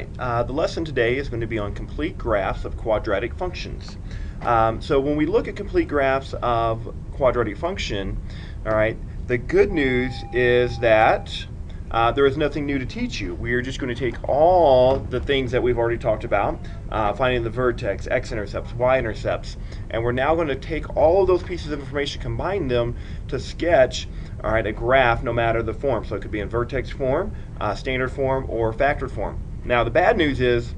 right, the lesson today is going to be on complete graphs of quadratic functions. So when we look at complete graphs of quadratic function, all right, the good news is that there is nothing new to teach you. We are just going to take all the things that we've already talked about, finding the vertex, x-intercepts, y-intercepts, and we're now going to take all of those pieces of information, combine them to sketch, all right, a graph no matter the form. So it could be in vertex form, standard form, or factored form. Now the bad news is,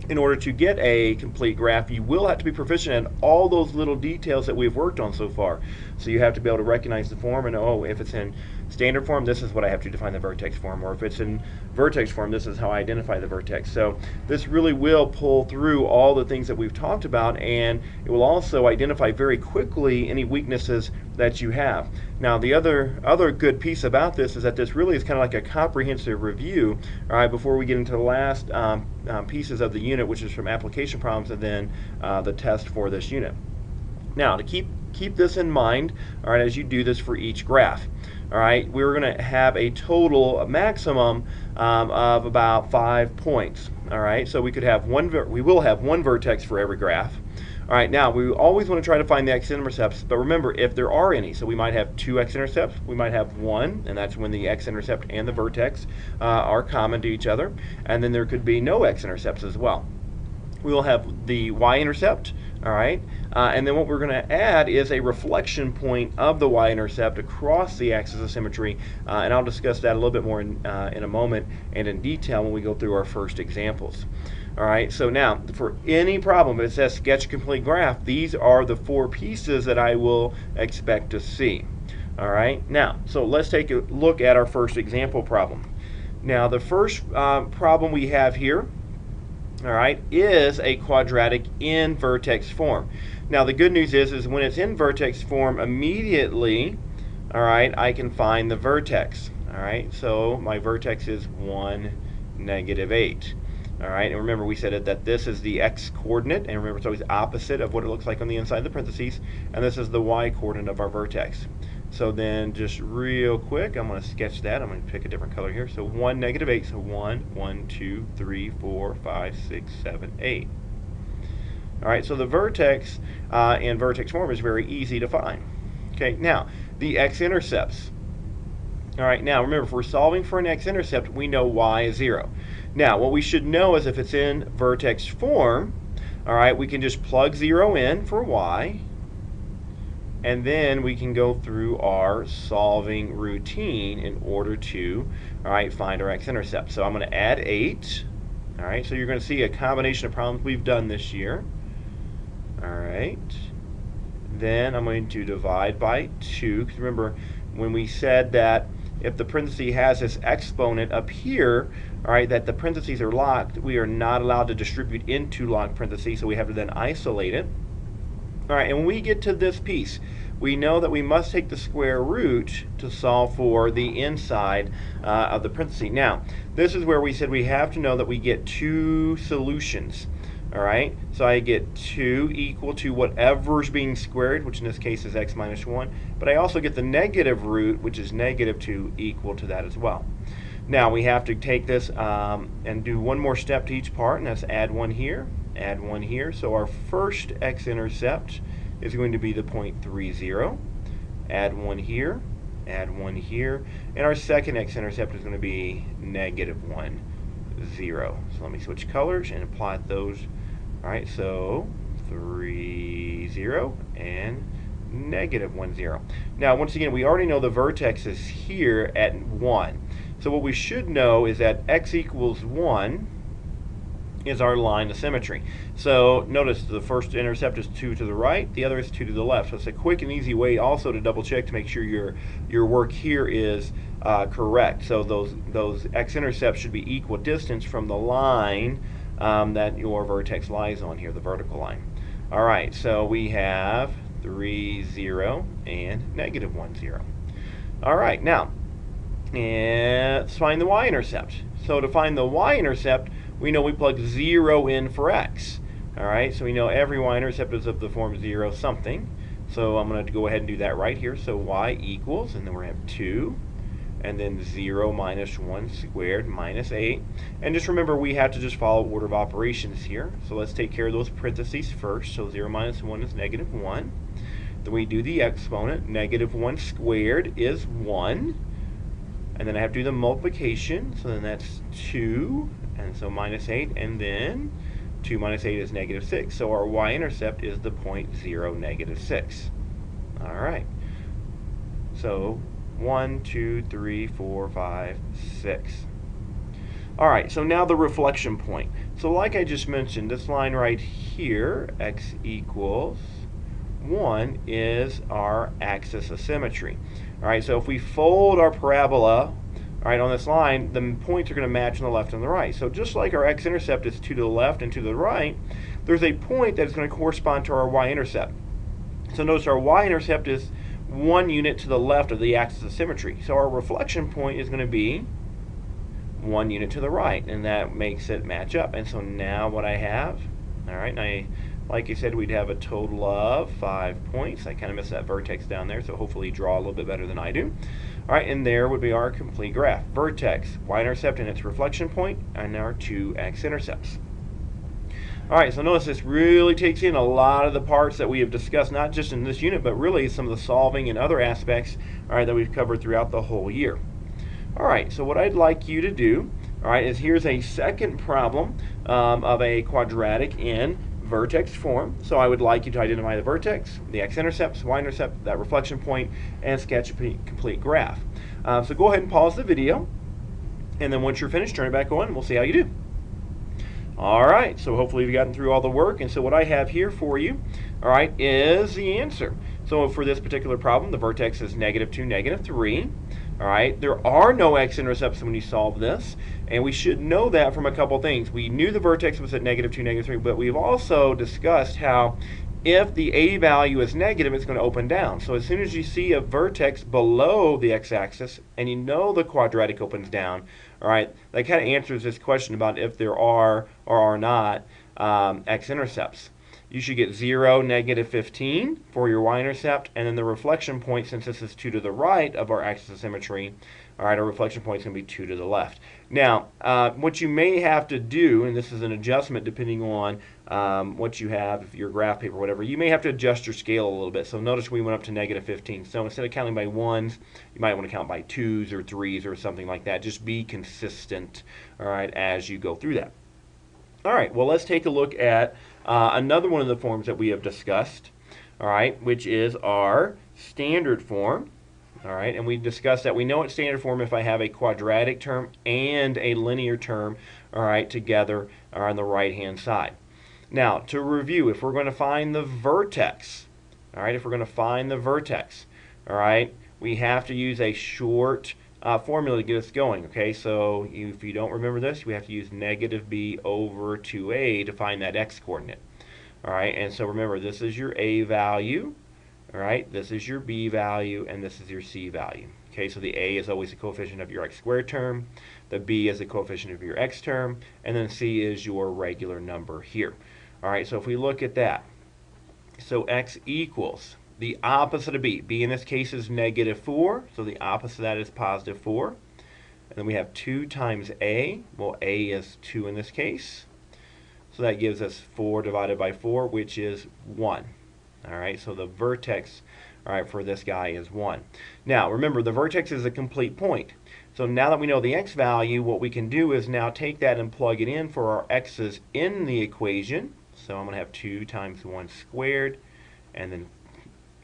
in order to get a complete graph, you will have to be proficient in all those little details that we've worked on so far. So you have to be able to recognize the form and, oh, if it's in standard form, this is what I have to define the vertex form, or if it's in vertex form, this is how I identify the vertex. So this really will pull through all the things that we've talked about, and it will also identify very quickly any weaknesses that you have. Now the other good piece about this is that this really is kind of like a comprehensive review, all right, before we get into the last pieces of the unit, which is from application problems and then the test for this unit. Now to keep this in mind, all right, as you do this for each graph, all right, we're going to have a total, a maximum of about 5 points. All right, so we will have one vertex for every graph. All right, now we always want to try to find the x-intercepts, but remember, if there are any, so we might have 2 x-intercepts, we might have 1, and that's when the x-intercept and the vertex are common to each other, and then there could be no x-intercepts as well. We will have the y-intercept, all right, and then what we're going to add is a reflection point of the y-intercept across the axis of symmetry, and I'll discuss that a little bit more in a moment and in detail when we go through our first examples. All right, so now for any problem, if it says sketch a complete graph, these are the 4 pieces that I will expect to see. All right, now, so let's take a look at our first example problem. Now, the first problem we have here, all right, is a quadratic in vertex form. Now, the good news is when it's in vertex form, immediately, all right, I can find the vertex. All right, so my vertex is 1, -8. All right, and remember we said that this is the x-coordinate, and remember it's always opposite of what it looks like on the inside of the parentheses, and this is the y-coordinate of our vertex. So then just real quick, I'm going to sketch that. I'm going to pick a different color here. So 1, -8, so 1, 2, 3, 4, 5, 6, 7, 8. All right, so the vertex in vertex form is very easy to find. Okay, now the x-intercepts. All right, now remember, if we're solving for an x-intercept, we know y is 0. Now, what we should know is if it's in vertex form, all right, we can just plug 0 in for y, and then we can go through our solving routine in order to, all right, find our x-intercept. So I'm going to add 8. All right, so you're going to see a combination of problems we've done this year. All right, then I'm going to divide by 2, because remember when we said that if the parenthesis has this exponent up here, all right, that the parentheses are locked, we are not allowed to distribute into locked parentheses, so we have to then isolate it. All right, and when we get to this piece, we know that we must take the square root to solve for the inside of the parenthesis. Now, this is where we said we have to know that we get 2 solutions. All right, so I get 2 equal to whatever's being squared, which in this case is x minus 1, but I also get the negative root, which is -2, equal to that as well. Now we have to take this and do one more step to each part, and that's add 1 here, add 1 here. So our first x-intercept is going to be the point 3, 0. Add 1 here, add 1 here, and our second x-intercept is going to be -1, 0. So let me switch colors and apply those. All right, so 3, 0, and -1, 0. Now, once again, we already know the vertex is here at 1. So what we should know is that x equals 1 is our line of symmetry. So notice the first intercept is 2 to the right, the other is 2 to the left. So it's a quick and easy way also to double check to make sure your work here is correct. So those x-intercepts should be equal distance from the line that your vertex lies on here, the vertical line. All right, so we have 3, 0, and -1, 0. All right, now let's find the y-intercept. So to find the y-intercept, we know we plug 0 in for x. All right, so we know every y-intercept is of the form 0 something. So I'm going to go ahead and do that right here. So y equals, and then we're going to have 2, and then 0 minus 1 squared minus 8. And just remember, we have to just follow order of operations here. So let's take care of those parentheses first. So 0 minus 1 is negative 1. Then we do the exponent. Negative 1 squared is 1. And then I have to do the multiplication. So then that's 2. And so minus 8. And then 2 minus 8 is negative 6. So our y-intercept is the point 0, negative 6. All right. So 1, 2, 3, 4, 5, 6. All right, so now the reflection point. So like I just mentioned, this line right here, x equals 1, is our axis of symmetry. All right, so if we fold our parabola, all right, on this line, the points are going to match on the left and the right. So just like our x-intercept is 2 to the left and 2 to the right, there's a point that is going to correspond to our y-intercept. So notice our y-intercept is 1 unit to the left of the axis of symmetry. So our reflection point is going to be 1 unit to the right, and that makes it match up. And so now what I have, all right, now like I said, we'd have a total of 5 points. I kind of missed that vertex down there, so hopefully you draw a little bit better than I do. All right, and there would be our complete graph. Vertex, y-intercept, and its reflection point, and our 2 x-intercepts. All right, so notice this really takes in a lot of the parts that we have discussed, not just in this unit, but really some of the solving and other aspects, all right, that we've covered throughout the whole year. All right, so what I'd like you to do, all right, is here's a second problem of a quadratic in vertex form. So I would like you to identify the vertex, the x-intercepts, y-intercept, that reflection point, and sketch a complete graph. So go ahead and pause the video, and then once you're finished, turn it back on, and we'll see how you do. All right, so hopefully you've gotten through all the work, and so what I have here for you, all right, is the answer. So for this particular problem, the vertex is negative 2, negative 3. All right, there are no x-intercepts when you solve this, and we should know that from a couple things. We knew the vertex was at negative 2, negative 3, but we've also discussed how if the a value is negative, it's going to open down. So as soon as you see a vertex below the x-axis, and you know the quadratic opens down, all right, that kind of answers this question about if there are or are not x-intercepts. You should get 0, negative 15 for your y-intercept, and then the reflection point, since this is 2 to the right of our axis of symmetry, all right, our reflection point is going to be 2 to the left. Now, what you may have to do, and this is an adjustment depending on what you have, if your graph paper or whatever, you may have to adjust your scale a little bit. So notice we went up to negative 15. So instead of counting by 1s, you might want to count by 2s or 3s or something like that. Just be consistent, all right, as you go through that. All right, well, let's take a look at another one of the forms that we have discussed, all right, which is our standard form. All right, and we discussed that we know it's standard form if I have a quadratic term and a linear term, all right, together on the right-hand side. Now, to review, if we're going to find the vertex, all right, if we're going to find the vertex, all right, we have to use a short formula to get us going, okay? So if you don't remember this, we have to use negative b over 2a to find that x-coordinate, all right? And so remember, this is your a value, all right, this is your b value, and this is your c value. Okay, so the a is always the coefficient of your x squared term, the b is the coefficient of your x term, and then c is your regular number here. All right, so if we look at that, so x equals the opposite of b. B in this case is negative 4, so the opposite of that is positive 4. And then we have 2 times a. Well, a is 2 in this case. So that gives us 4 divided by 4, which is 1. All right, so the vertex, all right, for this guy is 1. Now, remember, the vertex is a complete point. So now that we know the x value, what we can do is now take that and plug it in for our x's in the equation. So I'm going to have 2 times 1 squared, and then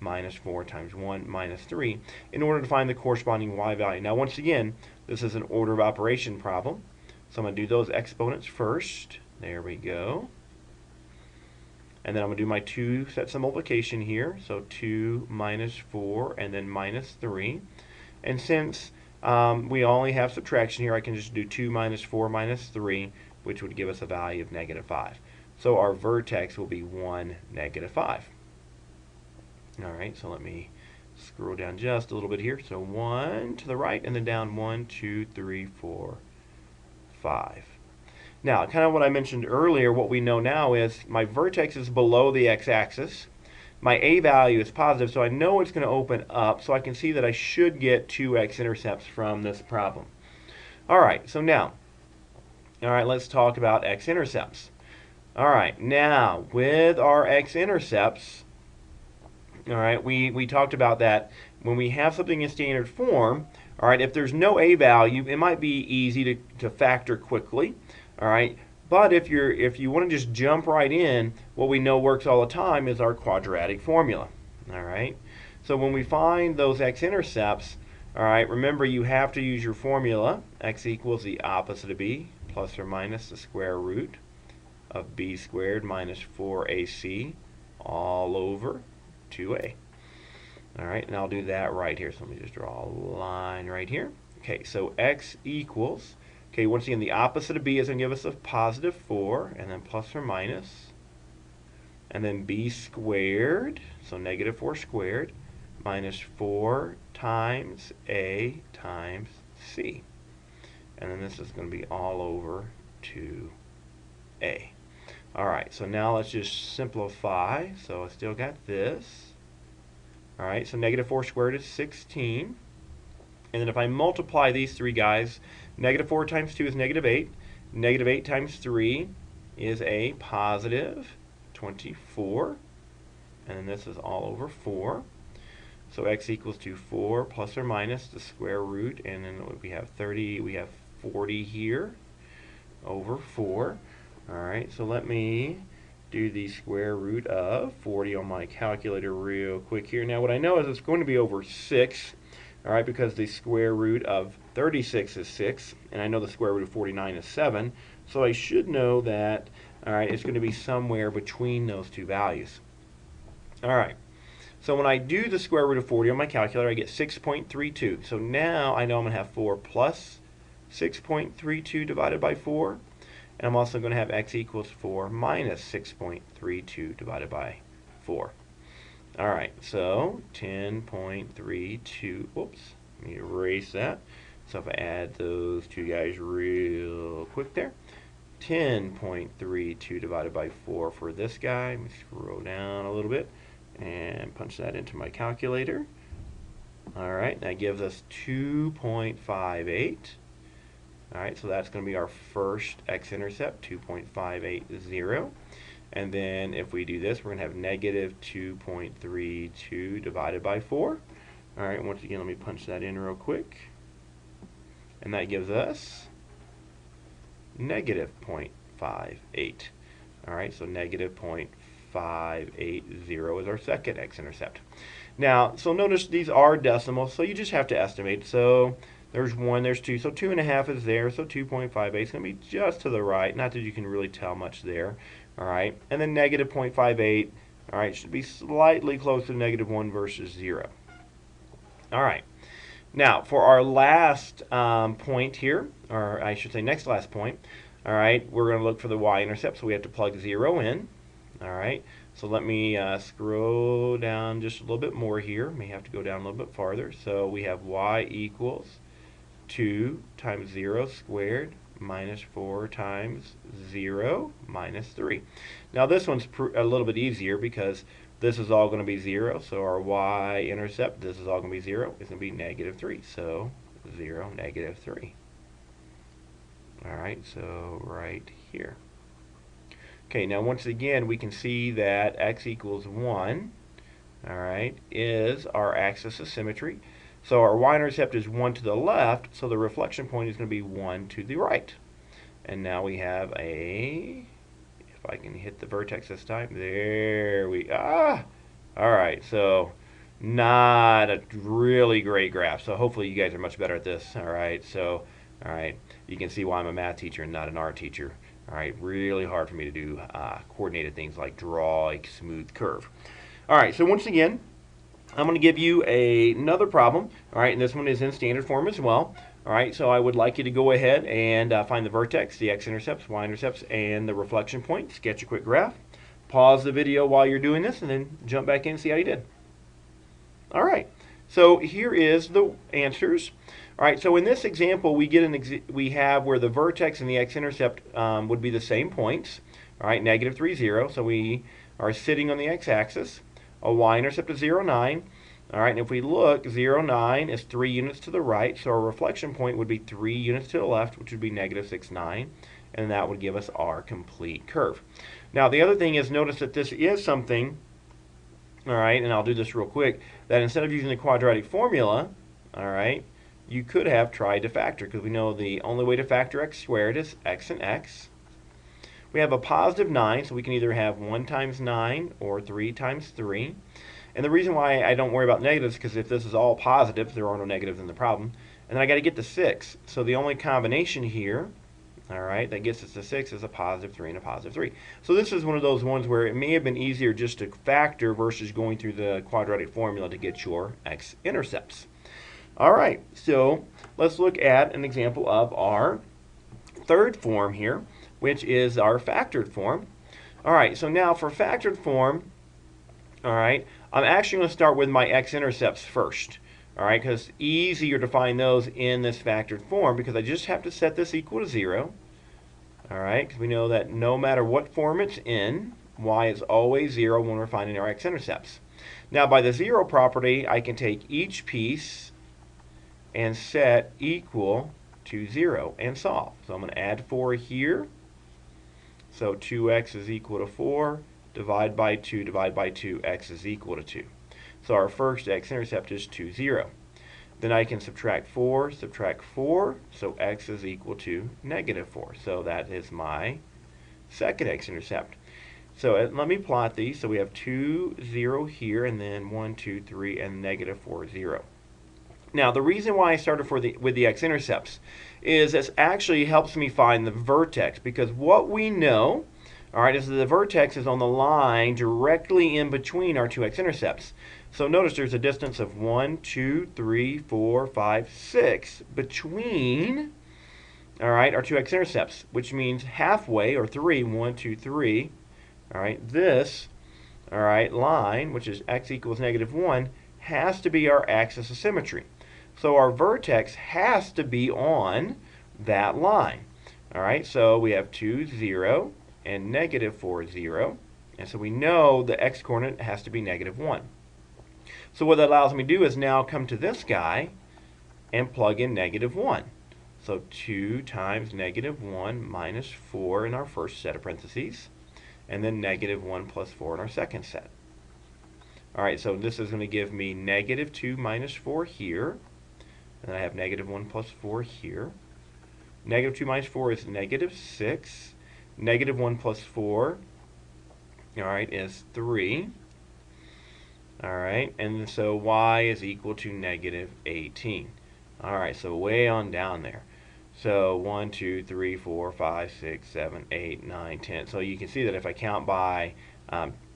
minus 4 times 1 minus 3, in order to find the corresponding y value. Now, once again, this is an order of operation problem. So I'm going to do those exponents first. There we go. And then I'm going to do my 2 sets of multiplication here. So 2 minus 4 and then minus 3. And since we only have subtraction here, I can just do 2 minus 4 minus 3, which would give us a value of negative 5. So our vertex will be 1, negative 5. All right, so let me scroll down just a little bit here. So 1 to the right and then down 1, 2, 3, 4, 5. Now, kind of what I mentioned earlier, what we know now is my vertex is below the x-axis. my A value is positive, so I know it's going to open up, so I can see that I should get 2 x-intercepts from this problem. All right, so now, all right, let's talk about x-intercepts. All right, now with our x-intercepts, all right, we talked about that when we have something in standard form, all right, if there's no A value, it might be easy to factor quickly, all right, but if you want to just jump right in, what we know works all the time is our quadratic formula, all right. So when we find those x-intercepts, all right, remember you have to use your formula, x equals the opposite of b plus or minus the square root of b squared minus 4ac all over 2a. All right, and I'll do that right here. So let me just draw a line right here. Okay, so x equals, okay, once again, the opposite of b is going to give us a positive 4, and then plus or minus, and then b squared, so negative 4 squared, minus 4 times a times c. And then this is going to be all over 2a. All right, so now let's just simplify. So I still got this. All right, so negative 4 squared is 16. And then if I multiply these three guys, negative 4 times 2 is negative 8. Negative 8 times 3 is a positive 24. And then this is all over 4. So x equals to 4 plus or minus the square root. And then we have 30, we have 40 here over 4. All right, so let me do the square root of 40 on my calculator real quick here. Now what I know is it's going to be over 6, all right, because the square root of 36 is 6, and I know the square root of 49 is 7, so I should know that, all right, it's going to be somewhere between those two values. All right, so when I do the square root of 40 on my calculator, I get 6.32. So now I know I'm going to have 4 plus 6.32 divided by 4. And I'm also going to have x equals 4 minus 6.32 divided by 4. All right, so 10.32, whoops, let me erase that. So if I add those two guys real quick there, 10.32 divided by 4 for this guy. Let me scroll down a little bit and punch that into my calculator. All right, that gives us 2.58. All right, so that's going to be our first x-intercept, 2.580. And then if we do this, we're going to have negative 2.32 divided by 4. All right, once again, let me punch that in real quick. And that gives us negative 0.58. All right, so negative 0.580 is our second x-intercept. Now, so notice these are decimals, so you just have to estimate. So there's 1, there's 2, so 2.5 is there, so 2.58 is going to be just to the right. Not that you can really tell much there. All right, and then negative 0.58, all right, should be slightly closer to negative 1 versus 0. All right, now for our last point here, or I should say next last point, all right, we're going to look for the y-intercept, so we have to plug 0 in. All right, so let me scroll down just a little bit more here. May have to go down a little bit farther. So we have y equals 2 times 0 squared minus 4 times 0 minus 3. Now this one's a little bit easier because this is all going to be 0. So our y-intercept, this is all going to be 0. It's going to be negative 3. So 0, negative 3. All right, so right here. Okay, now once again, we can see that x equals 1, all right, is our axis of symmetry. So our y-intercept is 1 to the left, so the reflection point is going to be 1 to the right. And now we have a, if I can hit the vertex this time, there we, all right, so not a really great graph. So hopefully you guys are much better at this, all right. So, all right, you can see why I'm a math teacher and not an art teacher. All right, really hard for me to do coordinated things like draw a smooth curve. All right, so once again, I'm going to give you another problem. All right, and this one is in standard form as well. All right, so I would like you to go ahead and find the vertex, the x-intercepts, y-intercepts, and the reflection point. Sketch a quick graph. Pause the video while you're doing this, and then jump back in and see how you did. All right, so here is the answers. All right, so in this example, we get we have where the vertex and the x-intercept would be the same points. All right, negative 3, 0. So we are sitting on the x-axis. a y-intercept of 0, 9. All right, and if we look, 0, 9 is 3 units to the right, so our reflection point would be 3 units to the left, which would be negative 6, 9, and that would give us our complete curve. Now, the other thing is, notice that this is something, all right, and I'll do this real quick, that instead of using the quadratic formula, all right, you could have tried to factor, because we know the only way to factor x squared is x and x. We have a positive 9, so we can either have 1 times 9 or 3 times 3. And the reason why I don't worry about negatives is because if this is all positive, there are no negatives in the problem. And then I got to get to 6. So the only combination here, all right, that gets us to 6 is a positive 3 and a positive 3. So this is one of those ones where it may have been easier just to factor versus going through the quadratic formula to get your x-intercepts. All right, so let's look at an example of our third form here, which is our factored form. All right, so now for factored form, all right, I'm actually going to start with my x-intercepts first, all right, because it's easier to find those in this factored form because I just have to set this equal to 0, all right, because we know that no matter what form it's in, y is always 0 when we're finding our x-intercepts. Now, by the 0 property, I can take each piece and set equal to 0 and solve. So I'm going to add 4 here. So 2x is equal to 4. Divide by 2, x is equal to 2. So our first x-intercept is 2, 0. Then I can subtract 4, so x is equal to negative 4. So that is my second x-intercept. So let me plot these. So we have 2, 0 here, and then 1, 2, 3, and negative 4, 0. Now, the reason why I started with the x-intercepts is this actually helps me find the vertex, because what we know, all right, is that the vertex is on the line directly in between our two x-intercepts. So notice there's a distance of 1, 2, 3, 4, 5, 6 between, all right, our two x-intercepts, which means halfway, or 3, 1, 2, 3, all right, this, all right, line, which is x equals negative 1, has to be our axis of symmetry. So our vertex has to be on that line. All right, so we have 2, 0, and negative 4, 0. And so we know the x-coordinate has to be negative 1. So what that allows me to do is now come to this guy and plug in negative 1. So 2 times negative 1 minus 4 in our first set of parentheses, and then negative 1 plus 4 in our second set. All right, so this is going to give me negative 2 minus 4 here. And I have negative 1 plus 4 here. Negative 2 minus 4 is negative 6. Negative 1 plus 4, all right, is 3. All right, and so y is equal to negative 18. All right, so way on down there. So 1, 2, 3, 4, 5, 6, 7, 8, 9, 10. So you can see that if I count by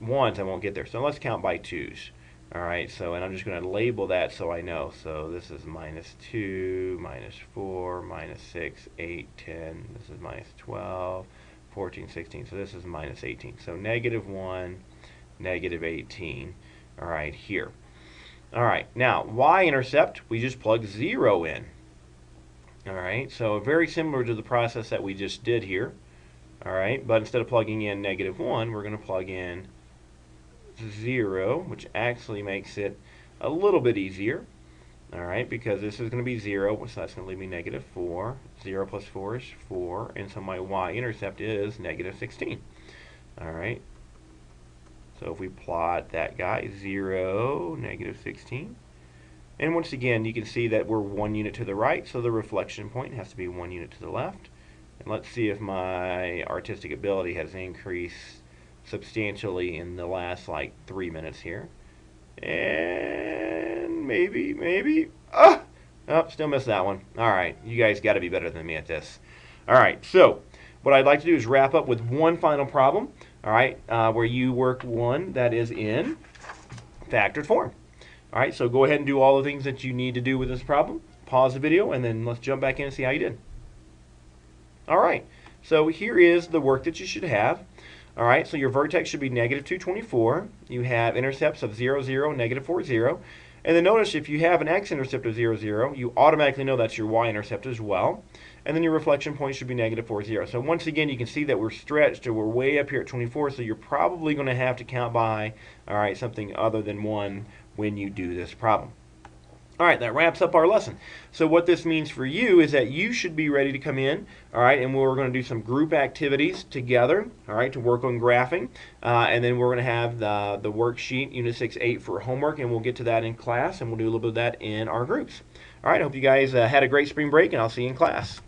ones, I won't get there. So let's count by twos. All right, so, and I'm just going to label that so I know. So this is minus 2, minus 4, minus 6, 8, 10. This is minus 12, 14, 16. So this is minus 18. So negative 1, negative 18. All right, here. All right, now y-intercept, we just plug 0 in. All right, so very similar to the process that we just did here. All right, but instead of plugging in negative 1, we're going to plug in 0, which actually makes it a little bit easier. All right, because this is going to be 0, so that's going to leave me negative 4. 0 plus 4 is 4, and so my y-intercept is negative 16. All right, so if we plot that guy, 0, negative 16. And once again, you can see that we're 1 unit to the right, so the reflection point has to be 1 unit to the left. And let's see if my artistic ability has increased substantially in the last like 3 minutes here. And maybe, oh, still missed that one. All right, you guys got to be better than me at this. All right, so what I'd like to do is wrap up with one final problem, all right, where you work one that is in factored form. All right, so go ahead and do all the things that you need to do with this problem. Pause the video, and then let's jump back in and see how you did. All right, so here is the work that you should have. All right, so your vertex should be negative 224. You have intercepts of 0, 0, negative 4, 0. And then notice if you have an x-intercept of 0, 0, you automatically know that's your y-intercept as well. and then your reflection point should be negative 4, 0. So once again, you can see that we're stretched, or we're way up here at 24, so you're probably going to have to count by, all right, something other than 1 when you do this problem. All right, that wraps up our lesson. So what this means for you is that you should be ready to come in, all right, and we're going to do some group activities together, all right, to work on graphing, and then we're going to have the worksheet, Unit 6-8 for homework, and we'll get to that in class, and we'll do a little bit of that in our groups. All right, I hope you guys had a great spring break, and I'll see you in class.